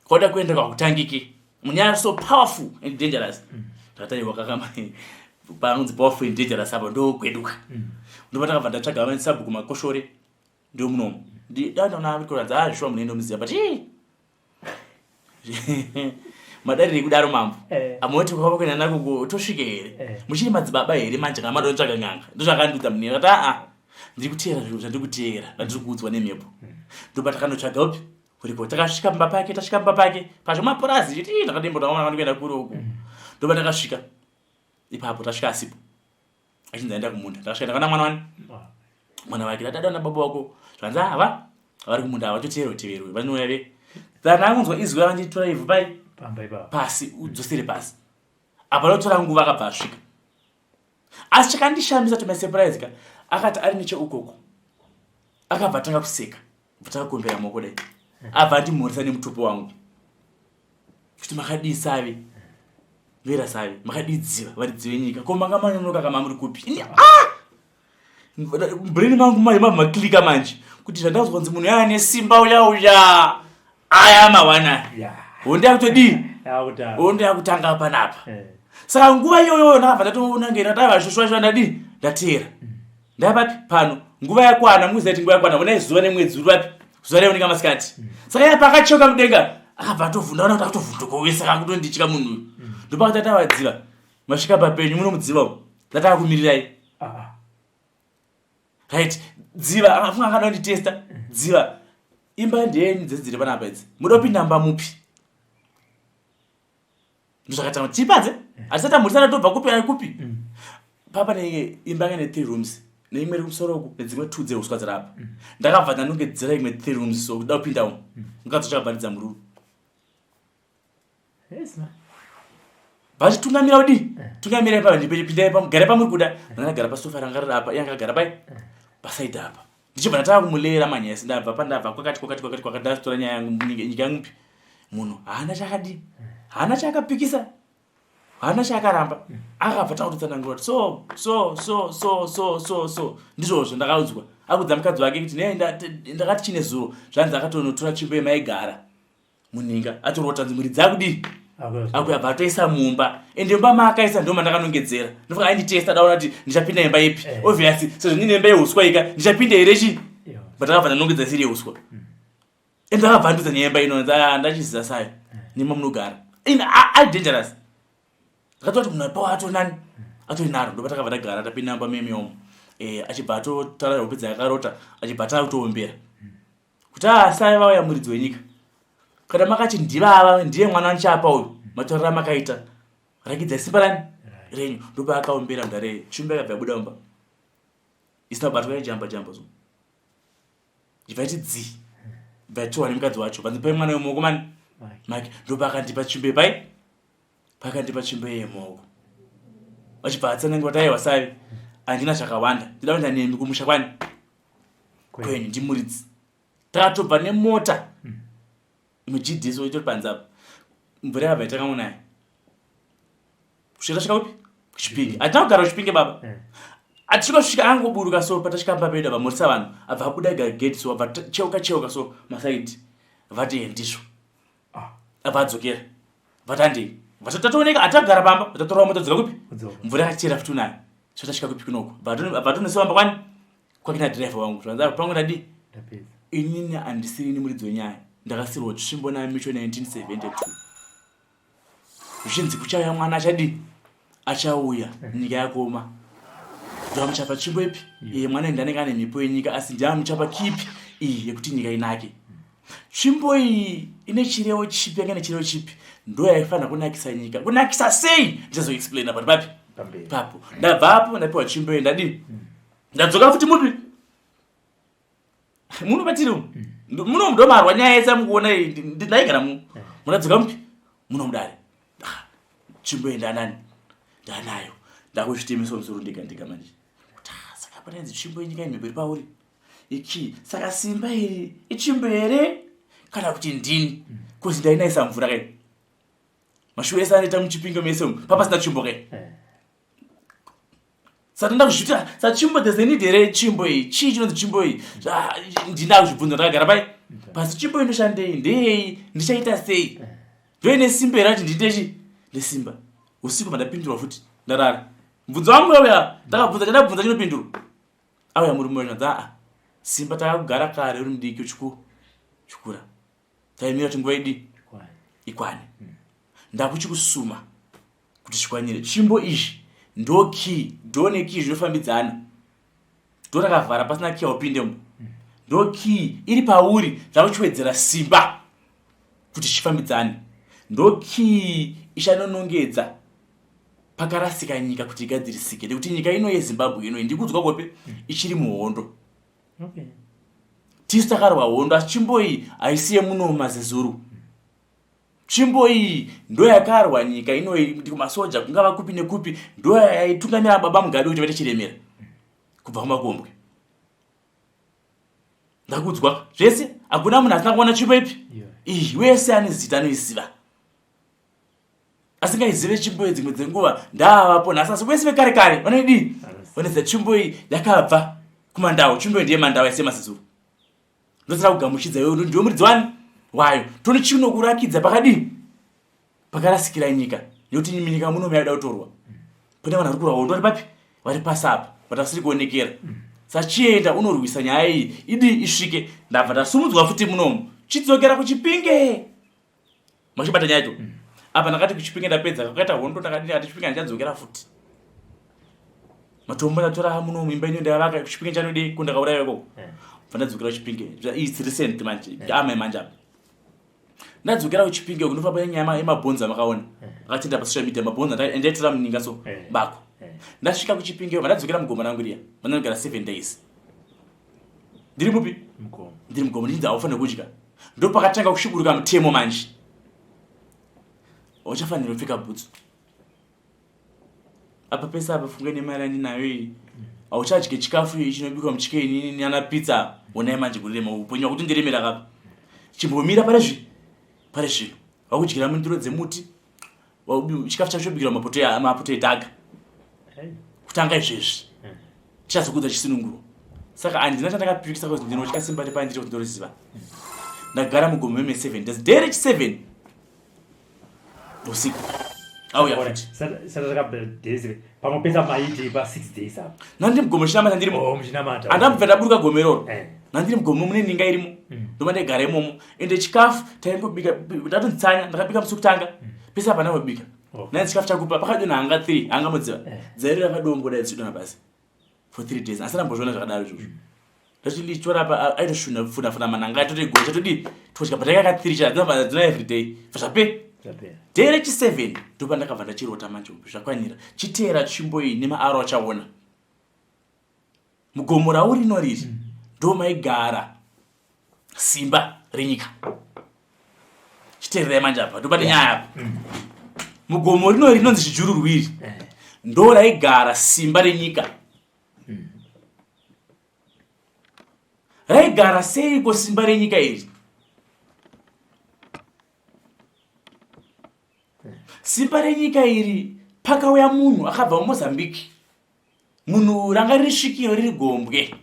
koda kuenda kwakutangike munyaya so powerful and dangerous ndakataiwa kakama panonzi powerful and dangerous apa ndokweduka ndopata kabva ndatsvaga vamwe sabhuku makoshore ndio munomu ndaona Wirikot anzi zvishwa munoenda muziva but madarire kudaro mambo amoti kwava kuenda nako tosvike here muchiri madzibaba here manje kana madontsvaga ng'anga ndozvakandudza munhu akati ndiri kuteera zviro zvandiri kuteera vandiri kuudzwa nemhepo ndobva takanotsvaga upi Wirikot tasvika pamba pake pasvo mapurazi chiti ndakadembotaona kuenda kuri uku ndobva takasvika ipapo tasvika asipo achinzi aenda kumunda ndakasvika ndakaona mwana wake ndadadaona baba wako zvanzi vari kumunda ava toteerwe vanoyave dzana angonzwa izwi ravanditora ivhu pasi udzosere pasi apa notora nguva akabva asvika asi chakandishambisa tomasurprise akati ari necheukoko akabva atanga kuseka takakombera maoko dai abva andimhoresa nemutopo wangu kuti makadii save vera save makadii dziva varidzive nyika ko manga manonoka kama muri kupi brain mangu mabva maklika manje kuti zvandazwa kunzi munhu yava nesimba uya aya mawana honde yakutodii honde yakutanga panapa saka nguva iyoyo ndakabva ndatonangera ndavashoshwa ndadii ndateera ndapapi pano nguva yakwana muziati nguva yakwana ona izuva nemwedzi uri papi zuva reoneka masikati saka iye pakachoka mudenga akabva atovhunda ona kuti akutovhundukowe saka akutondityika munhu uyu ndopakati atavadziva masvika papenyu munomudziva uyu ndatava kumirirai right dziva afunga akada kunditesta dziva imba ndenyu dzedziri panapa idzi muda kupinda mba mupi ndozvakatanga kuti tipanze asi tatamhurisana tobva kupi ari kupi papa imba ine 3 rooms neimwe iri kumusoro uku nedzimwe 2 dzeuswa dzirapa ndakabva ndanongedzera imwe 3 rooms so kuda kupinda umu mukadzi chakabvaridza mururu vachitungamira kudi tungamira pagara pamuri kuda ndakagara pasofa ranga riri apa yangagara pai pasaidi apa ndichibva ndatava kumulera manyasi ndabva pandabva kwakati ndatora nyaya yangu nyika yangu munhu haana chakadi haana chakapikisa haana chakaramba akabva takutotsanangura so ndizvozvo ndakaudzwa akudza mukadzi wake kuti ndakati chine zuro zvanzi akatonotora tsvimbo yemaigara muninga atorota nzimuri dzakudi akuyabva atoisa mumba ende mumba maakaisa ndo mandakanongedzera ndofunga ainditesta daona kuti ndichapinda imba ipi obviously sezvo ndine imba yeuswa ika ndichapinda here chi but akabva ndanongedza siri yeuswa ende akabvandudza nyemba ino ndachiziza sayo nima munogara ari dangerous ndakatoti munhu aripawo atonani atoinaro ndopa takabva tagara tapinda mumba memeomo achibva atotaura hope dzayakarota achibva takutowombera kuti sai vauya muridzi wenyika kana makati ndivava ndiye mwana wanchapa uyu matorera makaita rakidza simba rani renyu ndopa akaombera mudare shumba yakabva yabuda mumba isina kubatwa nejamba so ibva iti dzi ibva yatiwa nemukadzi wacho panze pai mwana wemuoko mani MaKey ndopa akandipa tsvimbo pai pakandipa tsvimbo yemuoko vachibva atsanangura taiwa savi handina zvakawanda ndida kuenda nemi kumusha kwani kwenyu ndimuridzi takatobva nemota imwe GDSO itori panzapa mvura yakabva yatakaona naye kusvika upi kuchipinge hatina kugara kuchipinge baba atikosvika angoburuka so patashikamba peda vamorisa vanhu abva abuda gate so abva cheuka so masaidi vati ndizvo abva adzokera vatandei vatatooneka hatagara pamba vatatorawo moto dzira kupi mvura yakachera futi nayo so tasvika kupi kunoko abva tonesewamba kwani kwakina dhiraivha wangu zvanza pangu ndadi inini handisiri muridzi wenyaya ndakasirwa tsvimbo namisho 1972 zvichinzi kuchauya mwana achadi achauya nyika yakoma ndamuchapa tsvimbo ipi iye mwana ndanenge ane mhipo yenyika asi ndamuchapa kipi iyi yekuti nyika inake tsvimbo iyi ine chirevo chipi yanga ine chirevo chipi ndo yaifanira kunakisa nyika kunakisa sei ndichazoexplaina pati papi papo ndabvapo ndapiwa tsvimbo iyi ndadi ndadzoka futi mupi muno patiri muno ndomarwa nyaya yese mukuona ndaigara muno munadzoka mupi muno mudare tsvimbo iyi ndanani ndanayo ndakuzvitemiso musoro ndega manje kuti saka panenzi tsvimbo yenyika ine mberi pauri iki saka simba iri itsvimbo here kana kuti ndini kuzi ndainaisa mvura kai mashure ese anoita muchipinge mese papasina tsvimbo kai saka ndakuzvitira satsvimbo there's a need here tsvimbo iyi chii chinonzi tsvimbo iyi ndinaa kuzvibvunza ndakagara pai pasi tsvimbo iyi ndoshandei ndei ndichaita sei ndoine simba here kuti ndindechi nesimba usiku mandapindurwa futi ndarara mubvunzo wangu auya ndakabvunza chandabvunza chinopindurwa auya muri mozvanza simba takakugara kare uri mudiki uchikura taimira kuti nguva idi ikwane ndakuchikusuma kuti chikwanyire tsvimbo izvi ndoki ndoneki zvinofambidzana ndotakavhara pasina ki yaupindemo ndoki iri pauri ndakuchiwedzera simba kuti chifambidzane ndoki ichanonongedza pakarasika nyika kuti igadzirisike nekuti nyika ino yeZimbabwe ino ndikudzwa kope ichiri muhondo tisu takarwa hondo asi tsvimbo iyi haisiye muno mazezuru tsvimbo iyi ndo yakarwa nyika ino kumasoja kungava kupi nekupi ndo yaitungamira baba mugadi kuti vaite chiremera kubva kumakombwe ndakudzwa zvese hakuna munhu asina kuona tsvimbo ipi iyi wese ane zita anoiziva asingaizive tsvimbo iyi dzimwe dzenguva ndavapo nhasi asi vese vekare kare vanoidi vanodza tsvimbo iyi yakabva kumandau tsvimbo iyi ndiye mandau yasemasezuru ndotsara kugamuchidza iwe ndiwe muridzi wani wayo tone chinokurakidza pakadii pakarasikira nyika nekuti munyika muno maida kutorwa pane vanhu vari kurwa vari papi vari pasi apa vatasiri kuonekera sachienda unorwisa nyaya iyi idi isvike ndabva ndasumudzwa futi munomu chidzokera kuchipinge machibata nyaya yacho apa ndakati kuchipinge ndapedza kakaita hondo ndakadii ati chipinge ndichadzokera futi matombo ndatora munomu imba ino ndavaka kuchipinge chanodi kundakauraya ikoko ndadzokera kuchipinge its recent manje manje apa ndadzokera kuchipinge kunofamba nyama yemabhonzi amakaona akatenda pasocial media mabhonzi ndaitora muninga so bako ndasvika kuchipingeyo vandadzokera mugomo rangu riya vanogara 7 days ndiri mupi ndiri mugomo ndinzi haufanira kudya ndopakatanga kushuburuka mutemo manje uchafanira kupfeka bhutsu apa pesa apa funge nemari andinayo iyi hauchadye chikafu chinobikwa muchikeni nana pizza onai manje kurema upenyu hwakuti ndiremera kapa chimbomira pare zvino wakudyira mundiro dzemuti chikafu chacho chobikirwa mapoto edhaga kutanga izvezvi chichazokudza chisununguro saka handina chandakapikisa kuti ndinotya simba tepandiri kuti ndoriziva ndagara mugomo meme 7 days dere 7 usiku auya futi nandiri mugomo chinamata ndirimo handambva ndaburuka gomo iroro nandiri mugomo mune ninga irimo ndoma ndaigara imomo ende chikafu taingobika ndatonzitsanya ndakabika musi kutanga pesa hapana kubika nai chikafu chakupa pakadonha hanga 3 hanga mudziva dzairira padombo dai dzichidonha pasi for 3 days asi ndambozviona zvakadaro izvozvo ndati ndichitora apa aitoshuna funafuna mananga atotogona chatodi todya pataika ka 3 chadzina everyday zvape dere chi7 ndopa ndakabva ndachirota manje zvakwanira chiteera tsvimbo iyi nemaaro achaona mugomo raurino riri ndo maigara simba renyika chiteererai manje apa ndopa nenyaya apa mugomo rino rinonzi chijururwiri ndo raigara simba renyika raigara seiko simba renyika iri simba renyika iri pakauya munhu akabva mumozambique munhu ranga riri svikiro riri gombwe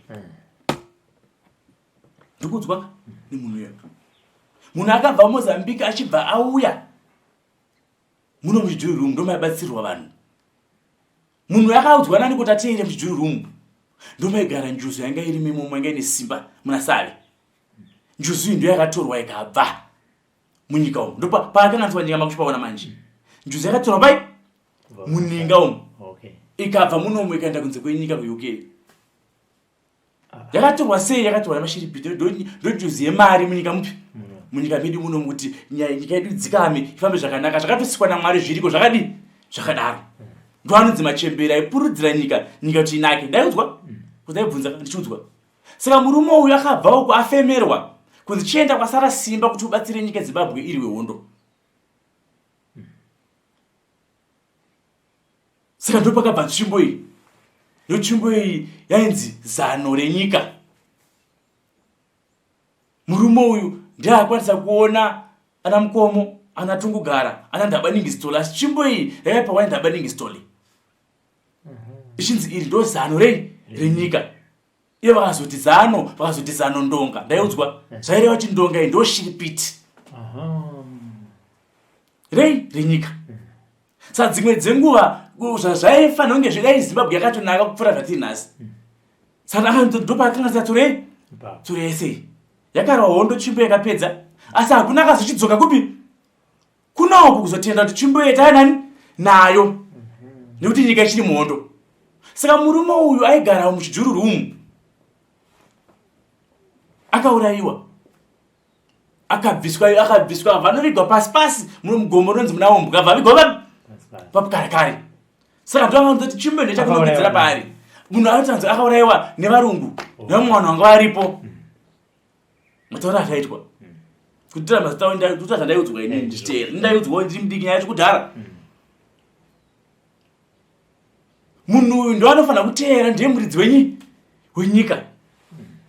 ndikudzwa nemunhu uyo munhu akabva mumozambique achibva auya muno muchijuru room ndomaibatsirwa vanhu munhu akaudzwa nani kuti ateere muchijuru room ndomaigara njuzu yanga iri mimomo yanga ine simba muna Sally njuzu iyi ndiyo yakatorwa ikabva munyika umu ndo paakanga nyika makushipaona manje njuzu yakatorwa pai muninga umu ikabva munomu ikaenda kunze kwenyika kuuk yakatorwa sei yakatorwa namashiripiti ndo njuzu yemari munyika mupi munyika medu munomu kuti nyika yedu dzikame ifambe zvakanaka zvakatosikwa naMwari zviriko zvakadi zvakadaro ndo anonzi machembera aipurudzira nyika kuti inake ndaiudzwa kuti aibvunza ndichiudzwa saka murume uyu akabva uko afemerwa kunzi chienda kwasara simba kuti ubatsire nyika Zimbabwe iri wehondo saka ndo pakabva nzvimbo iyi nzvimbo iyi yainzi zano renyika murume uyu ndiye akwanisa kuona ana mukomo ana tungugara ana ndabaningistoli asi nzvimbo iyi yaipa wai ndabaningistoli ichinzi iri ndo zano renyika iye vakazoti zano ndonga ndaiudzwa zvaireva kuti ndonga iyi ndo shiripiti renyika saka dzimwe dzenguva zvaifanira kunge zvedai Zimbabwe yakatonaka kupfuura zvatiri nhasi saka ndopakanga ture ese yakarwa hondo tsvimbo yakapedza asi hakuna akazochidzoka kupi kunauku kuzotenda kuti tsvimbo yetaya nani nayo nekuti nyika ichiri muhondo saka murume uyu aigara muchijuru room akaurayiwa akabviswa vanovigwa pasi muno mugomo ronzi munaombo kabva vigwa papukarekare saka ndoaati tsvimbo ndechakunogedzera paari munhu anotanzi akaurayiwa nevarungu nevamwana vanga varipo mataura akaitwa kutira mazita ndaiudzwa ini ndichiteera ndaiudzwa ndiri mudiki nyaya chikudhara munhu uyu ndo anofanira kuteera ndiye muridzi wenyika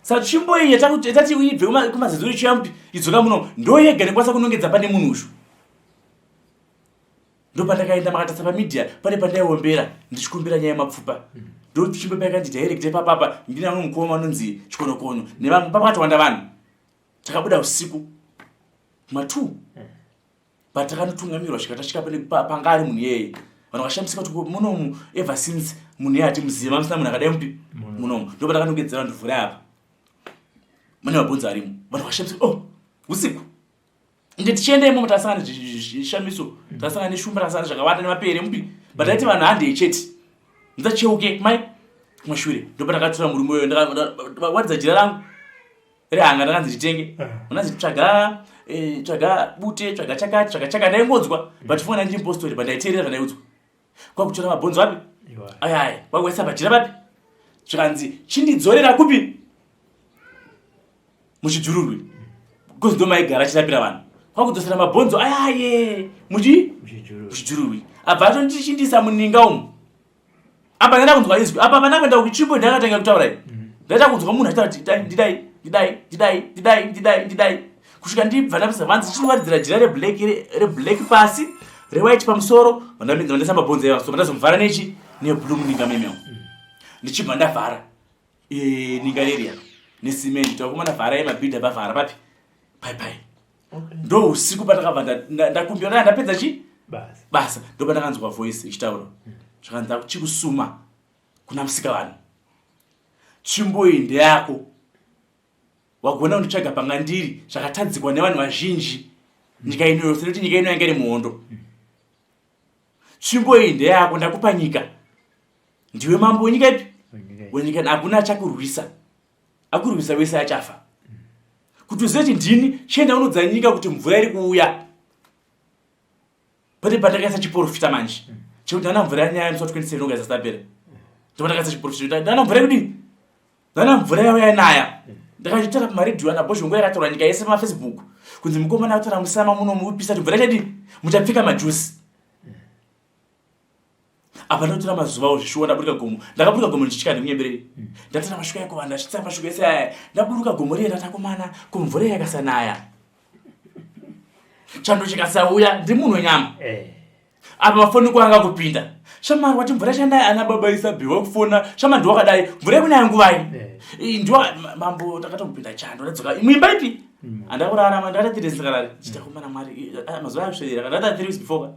saka tsvimbo iyi yatati ibve kumazezuri chiyamupi idzoka muno ndo yega ndikwanisa kunongedza pane munhu uzvo ndo pandakaenda makatasa pamedia pane pandaiombera ndichikumbira nyaya yemapfupa ndo tsvimbo paikandidhairekte papapa ndine amwe mukoma anonzi chikonokono nevamwe papakatowanda vanhu takabuda usiku ma2 patakanotungamirwa svika tasvika panga ari munhu iyeye vanhu vakashamisika kuti munomu ever since munhu iye hatimuziva musina munhu akadai mupi munomu ndo patakanongedzera ndivhurai apa mune mabhonzo arimo vanhu vakashamisika usiku inde tichienda imomo tasangana zvishamiso tasangana neshumba tasangana zvakawanda nemapere mupi bataiti vanhu handei chete ndacheuke mai kumashure ndo patakatora murume uyo ndakawadza jira rangu rehanga ndakanzi nditenge unanzi tsvaga bute tsvaga chakati ndaingodzwa but fona ndiri mpostori pandaiteerera zvandaiudzwa kwakutora mabhonzo api Ayai, wakwesa bajira papi? Zvikanzi chindidzorera kupi? Muchijururwi. Because ndo maigara chitapira vanhu. Kwakudzosera mabhonzo ayaye muchijururwi. Abva atondichindisa muninga umu. Apa ndaenda kunzwa izwi. Apa pana kuenda kuchimbo ndakatanga kutaura iyi. Ndaita kunzwa munhu achitaura ndidai. Kusvika ndibva ndapisa vanzi chinowadzidzira jira reblack pasi, rewhite pamusoro, vandamisa mabhonzo eva. So ndazomuvhara nechi neblue muninga memeo. Ndichibva ndavhara ninga area nesimenti. Takumana vhara yemabhidha bavhara papi? Pai. Ndo usiku patakabva ndakumbira ndapedza chi? Basa. Ndo pandakanzwa voice ichitaura. Zvakanzi chikusuma kuna musika vanhu. Tsvimbo iyi ndeyako. Wagona kunditsvaga pangandiri zvakatadzikwa nevanhu vazhinji. Nyika ino yose nekuti nyika ino yanga iri muhondo. Tsvimbo iyi ndeyako, ndakupa nyika. Ndiwe mambo wenyika ipi? Wenyika hakuna achakurwisa. Akurwisa wese achafa. Kuti uzive kuti ndini chienda unodza nyika kuti mvura iri kuuya. Pati patakaisa chiprofita manje. Chekuti ndana mvura yanyaya musi 27 August asapera. Ndopatakaisa chiprofita. Ndana mvura yekudini? Ndana mvura yauya yanaya. Ndakachitaura pamaredhiyo anabhozho nguva yakataura nyika yese pamafacebook. Kunzi mukomana akutaura musama muno mupisa kuti mvura chadini? Muchapfika majusi. Apa ndotora mazuva ozvishuwa ndaburuka gomo. Ndakaburuka gomo ndichika ndimunyembereri. Ndatana mashuka yako vanhu achitsa mashuka ese aya. Ndaburuka gomo riye ndatakomana kumvura yakasanaya. Chando chikasauya ndi munhu wenyama. Apa mafoni kwanga kupinda. Shamari wati mvura chanaya ana baba isabiwa kufona. Shamari ndiwakadai mvura yakunaya nguvai. Ndiwa mambo takatomupinda chando ndadzoka. Muimba ipi? Andakurarama ndati ndisikarari. Chitakomana Mwari mazuva akusvedera ndata 3 weeks before.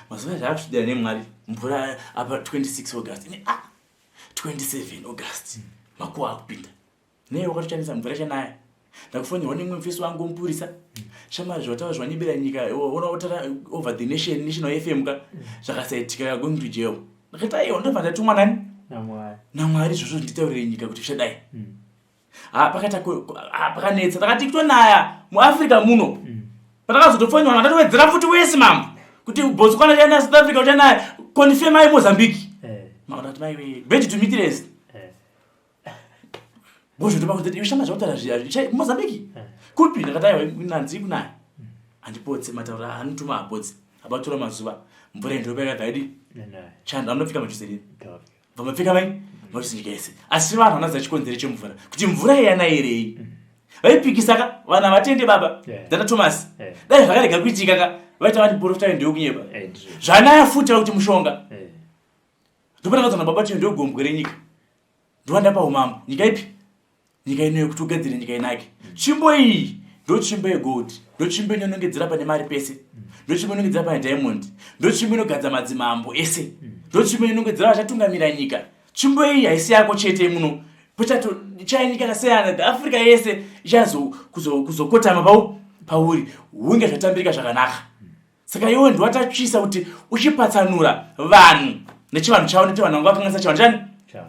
Mazuva akusvedera neMwari. Mvura apa 26 August. 27 August. Makuwa akupinda. Newe wakatochanisa mvura chanaya. Ndakufonera nemwe mufisi wangu mupurisa. Shamari zvataura zvanyibira nyika unotaura over the national FM ka zvakasaitika going to jail. Ndakati iwo ndobva ndatumwa nani? naMwari zvozvo nditaurire nyika kuti zvidai. Pakanetsa takati kutonaya muAfrica muno. Patakazotofonywa ndatowedzera futi wese mambo. Kuti Botswana chana South Africa chanaya confirm ai Mozambique. Ndati mai bedi to meet rest. Bozvo ndopakuti iwe shama zvataura zviya Mozambique. Kupi ndakati nanzi kunaya. Andipotse mataura anotuma apotse. Abatora mazuva mvura ndopeka gaidi. Chando anofika machuseri. Vamapfika mai vachisinjikese. Asi vanhu vanaza chikonzero chemvura. Kuti mvura yana erei. Vaipikisaka vana vatende baba. Dana Thomas. Dai zvakarega kuitika ka vaita vati profita ndio kunyeba. Zvanaya futa kuti mushonga. Ndopana kazana baba che ndio gombwere nyika. Ndowanda pa umambo. Nyika ipi? Nyika ino yekutogadzira nyika inake. Chimbo iyi ndo chimbo yegold. Ndo chimbo inonongedzera pane mari pese. Ndo chimbo inonongedzera pane diamond. Ndo chimbo inogadza madzimambo ese. Ndo chimbo inonongedzera vachatungamira nyika. Chimbo iyi haisi yako chete muno. Pochato chainyika kasiyana Africa yese ichazo kuzokotama pauri unge zvatambirika zvakanaka. Saka iwe ndiwatachisa kuti uchipatsanura vanhu nechivanhu chavo nechivanhu vanga vakanganisa chivanhu chani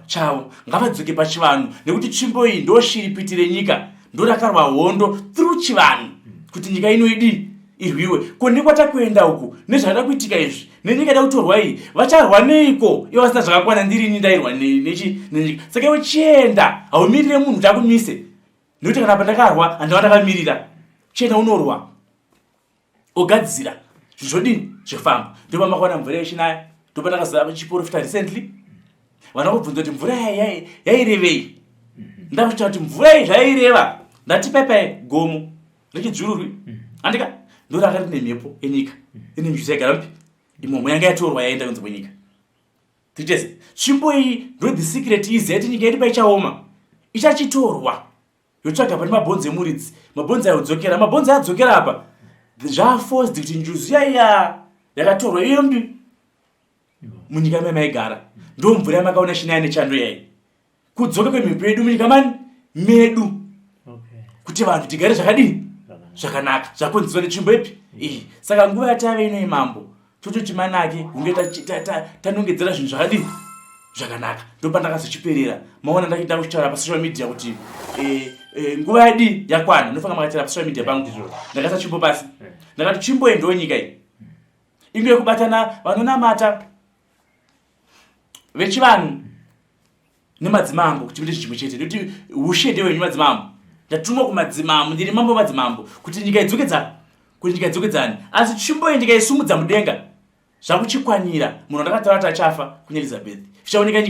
chavo ngavadzoke pachivanhu nekuti chimbo iyi ndo shiripitire nyika ndo rakarwa hondo through chivanhu kuti nyika ino idi irwiwe. Ko ndikwatakuenda uku nezvada kuitika izvi nenyika ida kutorwa iyi vacharwa neiko ivo vasina zvakakwana ndirini ndairwa nenyika. Saka iwe chienda haumirire munhu takumise nekuti kana pandakarwa handava ndakamirira. Chienda unorwa ogadzira zvodini zvefamba. Ndopa makwana mvura yechinaya ndopa ndakazava chiprofita recently vana kubvunza kuti mvura yairevei. Ndakuita kuti mvura iyi zvaireva ndati pepe gomo rechidzururwi andika ndo rakati nemhepo yenyika ine mjuzi yaigara mpi imomo yanga yatorwa yaenda kunze kwenyika. Titese tsvimbo iyi ndo the secret izi yati nyika iri paichaoma ichachitorwa yotsvaga pane mabhonzo emuridzi. Mabhonzo ayodzokera mabhonzo ayadzokera apa zvaforced kuti njuzi yaiya yakatorwa iyo mbi munyika memaigara ndo mvura yamakaona chinaya nechando yai kudzoka kwemhepo yedu munyika mani medu kuti vanhu tigare zvakadini zvakanaka zvakonzerwa netsvimbo ipi iyi. Saka nguva yatave ino imambo tototi manake hunge tanongedzera zvinhu zvakadini zvakanaka. Ndopandakazochiperera maona ndachiita kuchitaura pasocial media kuti nguva yadi yakwana. Ndofanga makatira pasocial media pangu ndakasa tsvimbo pasi ndakati tsvimbo iyi ndo nyika iyi inge yekubatana vanonamata vechivanhu nemadzimambo kuti muite chimwe chete nekuti ushede wenyu madzimambo ndatumwa kumadzimambo ndiri mambo madzimambo kuti nyika idzokedzane asi tsvimbo iyi ndikaisumudza mudenga zvakuchikwanira munhu ndakataura kuti achafa kune Elizabeth zvichaoneka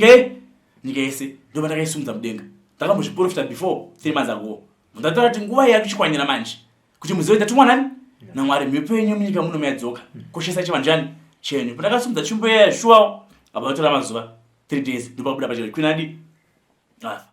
nyika yese ndoba ndakaisumudza mudenga ndakambozviprofita before 3 months ago ndataura kuti nguva iyi yakuchikwanira manje kuti muzive ndatumwa nani naMwari mhepo yenyu munyika muno mayadzoka koshesa chivanhu chani chenyu pandakasumudza tsvimbo iya yashuwawo abatora mazuva 3 days ndopabuda pachero kwinadi afa